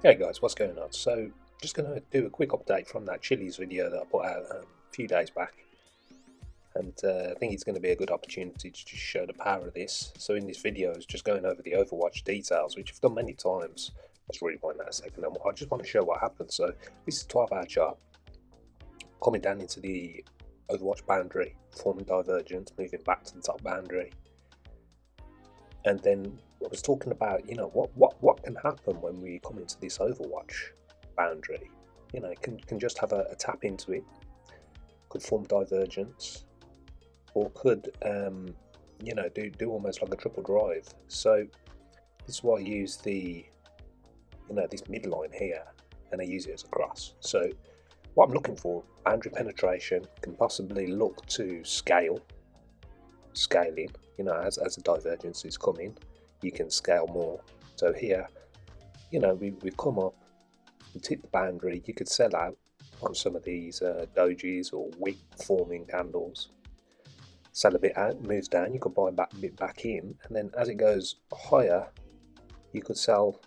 Hey guys, what's going on? So, just going to do a quick update from that Chili's video that I put out a few days back, and I think it's going to be a good opportunity to just show the power of this. So in this video, it's just going over the Overwatch details, which I've done many times. Let's rewind that a second. I just want to show what happened. So this is a 12-hour chart coming down into the Overwatch boundary, forming divergence, moving back to the top boundary, and then I was talking about, what can happen when we come into this Overwatch boundary. It can just have a tap into it, could form divergence, or could do almost like a triple drive. So this is why I use the this midline here, and I use it as a cross. So what I'm looking for, boundary penetration, can possibly look to scaling, as the divergence is coming, you can scale more. So here, we've come up, we've hit the boundary. You could sell out on some of these dojis or wick forming candles, sell a bit out, moves down, you could buy a bit back in, and then as it goes higher, you could sell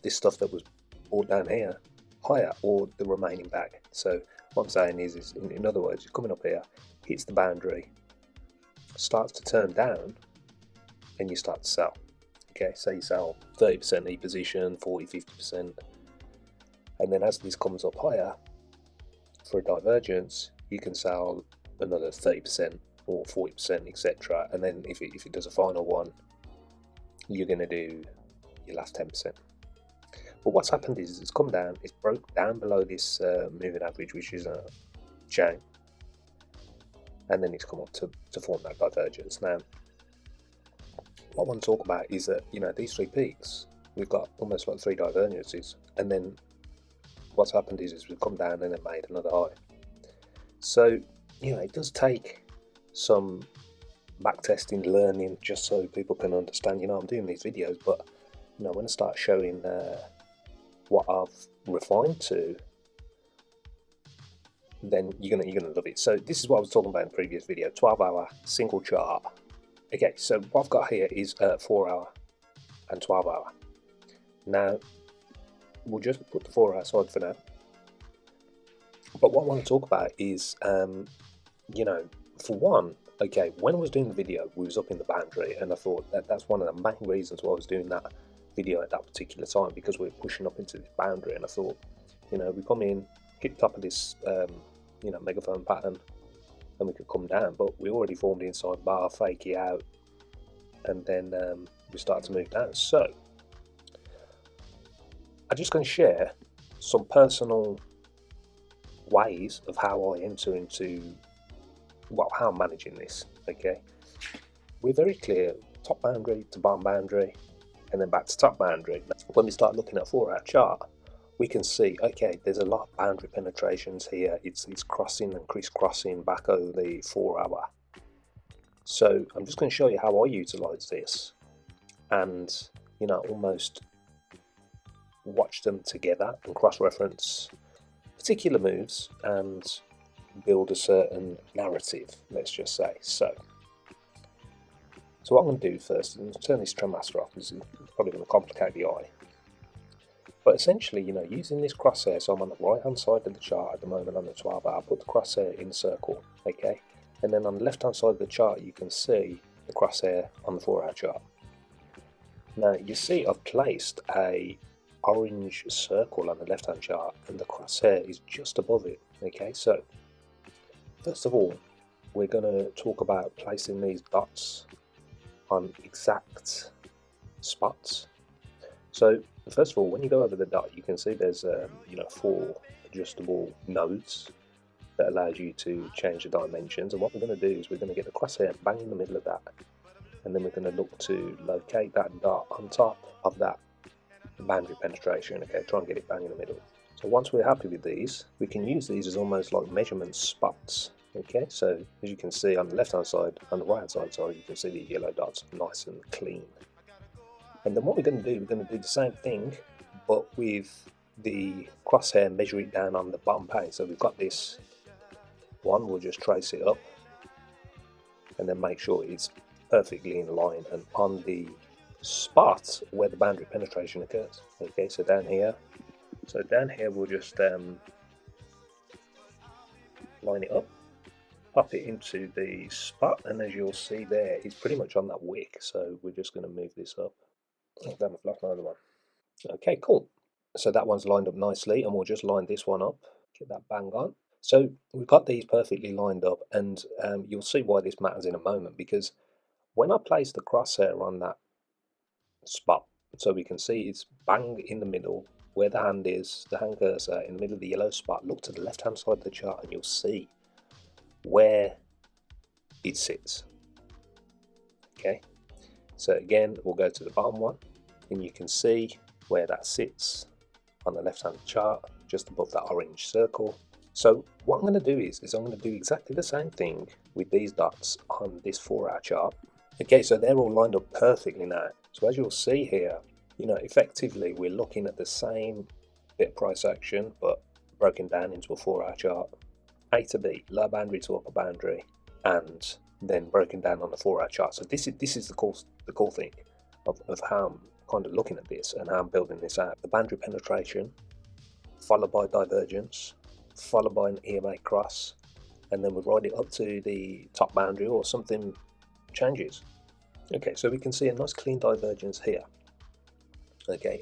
this stuff that was bought down here higher, or the remaining bag. So what I'm saying is in other words, you're coming up here, hits the boundary, starts to turn down, and you start to sell. Okay, so you sell 30% E position, 40-50%, and then as this comes up higher for a divergence, you can sell another 30% or 40%, etc. And then if it does a final one, you're going to do your last 10%. But what's happened is it's come down, it's broke down below this moving average, which is a chain, and then it's come up to form that divergence. Now, what I want to talk about is that, these three peaks, we've got almost like three divergences, and then what's happened is we've come down and then made another high. So, it does take some backtesting, learning, just so people can understand. I'm doing these videos, but, when I start showing what I've refined to, then you're gonna love it. So this is what I was talking about in the previous video, 12-hour single chart. Okay, so what I've got here is 4-hour and 12-hour. Now, we'll just put the 4-hour aside for now. But what I want to talk about is, for one, okay, when I was doing the video, we was up in the boundary, and I thought that's one of the main reasons why I was doing that video at that particular time, because we're pushing up into this boundary, and I thought, we come in, hit the top of this, megaphone pattern, and we could come down, but we already formed the inside bar, fake it out, and then we start to move down. So I'm just going to share some personal ways of how I enter into, how I'm managing this. Okay, we're very clear, top boundary to bottom boundary, and then back to top boundary. When we start looking at 4-hour chart, we can see, okay, there's a lot of boundary penetrations here. It's crossing and crisscrossing back over the 4-hour. So I'm just going to show you how I utilize this, and almost watch them together and cross-reference particular moves and build a certain narrative, let's just say. So what I'm going to do first is turn this Trendmaster off, because it's probably going to complicate the eye. But essentially, using this crosshair, so I'm on the right hand side of the chart at the moment on the 12-hour, I put the crosshair in a circle, okay? And then on the left hand side of the chart, you can see the crosshair on the 4-hour chart. Now, you see I've placed a orange circle on the left hand chart, and the crosshair is just above it, okay? So, first of all, we're going to talk about placing these dots on exact spots. So first of all, when you go over the dot, you can see there's 4 adjustable nodes that allows you to change the dimensions. And what we're going to do is we're going to get the crosshair bang in the middle of that, and then we're going to look to locate that dot on top of that boundary penetration. Okay, try and get it bang in the middle. So once we're happy with these, we can use these as almost like measurement spots. Okay, so as you can see on the left hand side, on the right hand side, sorry, you can see the yellow dots nice and clean. And then what we're going to do, the same thing, but with the crosshair, measure it down on the bottom pane. So we've got this one, we'll just trace it up, and then make sure it's perfectly in line and on the spot where the boundary penetration occurs. Okay, so down here we'll just line it up, pop it into the spot, and as you'll see there, it's pretty much on that wick. So we're just going to move this up. Oh, damn, I've lost my other one. Okay, cool. So that one's lined up nicely, and we'll just line this one up, get that bang on. So we've got these perfectly lined up, and you'll see why this matters in a moment, because when I place the crosshair on that spot, so we can see it's bang in the middle where the hand is, the hand cursor in the middle of the yellow spot. Look to the left hand side of the chart and you'll see where it sits. Okay, so again we'll go to the bottom one and you can see where that sits on the left hand chart, just above that orange circle. So what I'm going to do is I'm going to do exactly the same thing with these dots on this 4-hour chart. Okay, so they're all lined up perfectly now. So as you'll see here, you know, effectively we're looking at the same bit of price action, but broken down into a 4-hour chart. A to B, lower boundary to upper boundary, and then broken down on the 4-hour chart. So this is the cool thing of how I'm kind of looking at this and how I'm building this out. The boundary penetration, followed by divergence, followed by an EMA cross, and then we ride it up to the top boundary or something changes. Okay, so we can see a nice clean divergence here. Okay,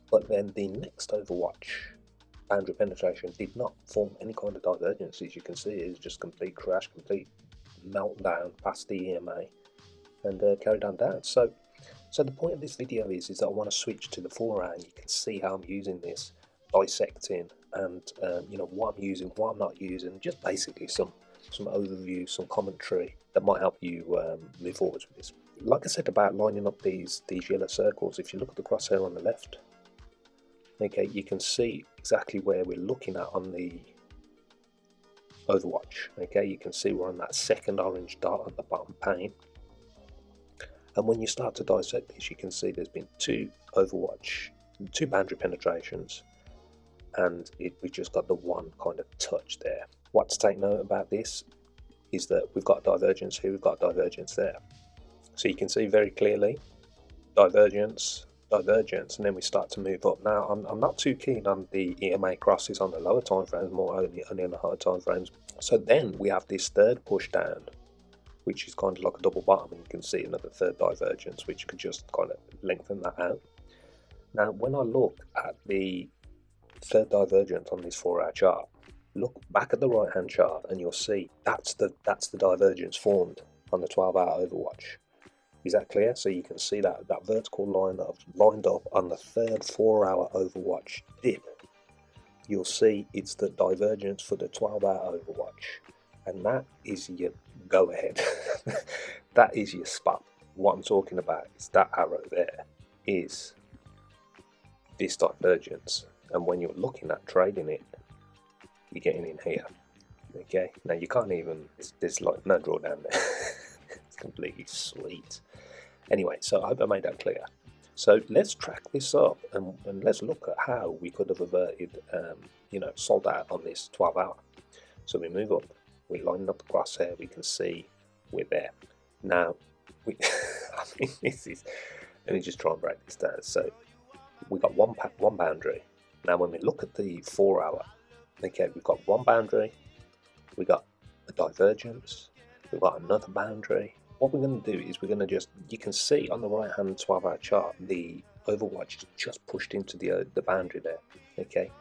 but then the next Overwatch boundary penetration did not form any kind of divergence. As you can see, it's just complete crash, complete meltdown past the EMA, and carried on down. So the point of this video is that I want to switch to the 4-hour, and you can see how I'm using this, dissecting, and you know, what I'm using, what I'm not using, just basically some overview, some commentary that might help you move forward with this. Like I said about lining up these yellow circles, if you look at the crosshair on the left, okay, you can see exactly where we're looking at on the Overwatch. Okay, you can see we're on that second orange dot at the bottom pane. And when you start to dissect this, you can see there's been two boundary penetrations, and we just got the one kind of touch there. What to take note about this is that we've got divergence here, we've got divergence there. So you can see very clearly divergence, divergence, and then we start to move up. Now I'm not too keen on the EMA crosses on the lower time frames, more only on the higher time frames. So then we have this third push down, which is kind of like a double bottom, and you can see another third divergence, which could just kind of lengthen that out. Now when I look at the third divergence on this 4-hour chart, look back at the right hand chart and you'll see that's the divergence formed on the 12-hour Overwatch. Is that clear? So you can see that vertical line that I've lined up on the third 4-hour Overwatch dip. You'll see it's the divergence for the 12-hour Overwatch, and that is your go ahead. That is your spot. What I'm talking about is that arrow there is this divergence, and when you're looking at trading it, you're getting in here. Okay, now you can't even, there's like no drawdown there. It's completely sweet. Anyway, so I hope I made that clear. So let's track this up and let's look at how we could have averted, you know, sold out on this 12-hour. So we move up, we line up the crosshair, we can see we're there. Now, I mean, this is, let me just try and break this down. So we got one boundary. Now when we look at the 4-hour, okay, we've got one boundary, we got a divergence, we've got another boundary. What we're going to do is we're going to just, you can see on the right hand 12-hour chart, the Overwatch is just pushed into the boundary there, okay?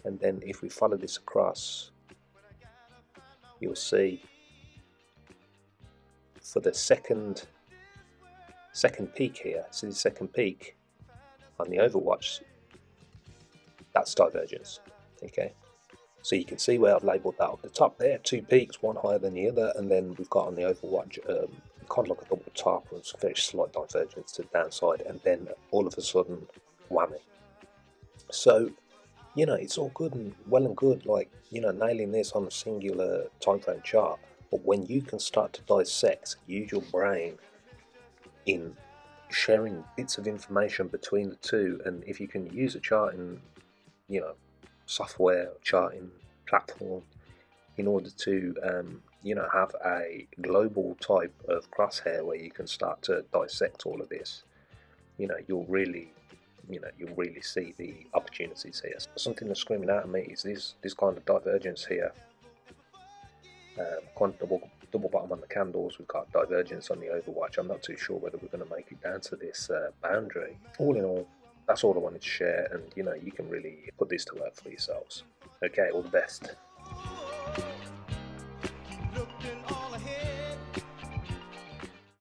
And then if we follow this across, you'll see for the second peak here, so the second peak on the Overwatch, that's divergence, okay? So you can see where I've labelled that up the top there, 2 peaks, one higher than the other, and then we've got on the Overwatch kind of like a double top with some very slight divergence to the downside, and then all of a sudden, whammy. So, you know, it's all good and well and good, like, you know, nailing this on a singular time frame chart, but when you can start to dissect, use your brain in sharing bits of information between the two, and if you can use a charting, you know, software charting platform in order to you know, have a global type of crosshair where you can start to dissect all of this, you'll really see the opportunities here. Something that's screaming out at me is this kind of divergence here. Kind of double bottom on the candles. We've got divergence on the Overwatch. I'm not too sure whether we're going to make it down to this boundary. All in all, that's all I wanted to share, and you can really put this to work for yourselves. Okay, all the best.